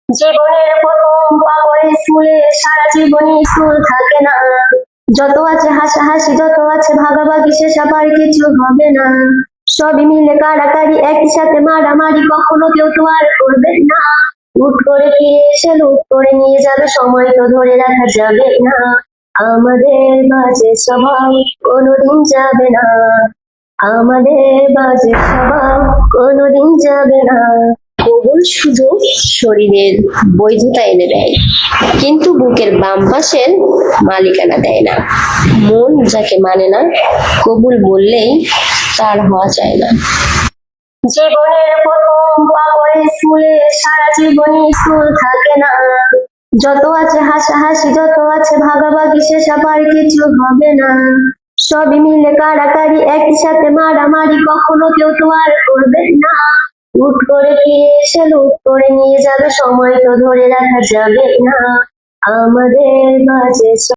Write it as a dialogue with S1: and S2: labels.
S1: জীবনের প্রথম পা পড়ে স্কুলে, সারা জীবনই স্কুল থাকে না। যত আছে হাসাহাসি, যত আছে ভাগাভাগি, সেসব আর কিছু হবে না। সবই মিলে কাড়াকাড়ি, একই সাথে মারামারি, কখনো কেউ তো আর করবে না। লুট করে ফিরে এসে লুট করে নিয়ে যাবে, সময় তো ধরে রাখা যাবে না। আমাদের বাজে স্বভাব কোনোদিন যাবে না, আমাদের বাজে স্বভাব কোনোদিন যাবে না। কবুল শুধু শরীরের বৈধতা এনে দেয়, কিন্তু বুকের বাম পাশের মালিকানা দেয় না। মন যাকে মানে না, কবুল বললেই তার হওয়া চায় না। জীবনের প্রথম পা পড়ে স্কুলে, সারা জীবনই স্কুল থাকে না। যত আছে হাসাহাসি, যত আছে ভাগাভাগি, সেসব আর কিছু হবে না। সবই মিলে কাড়াকাড়ি, একই সাথে মারামারি, কখনো কেউ তো আর করবে না। লুট করে ফিরে এসে লুট করে নিয়ে যাবে, সময় তো ধরে রাখা যাবে না। আমাদের মাঝে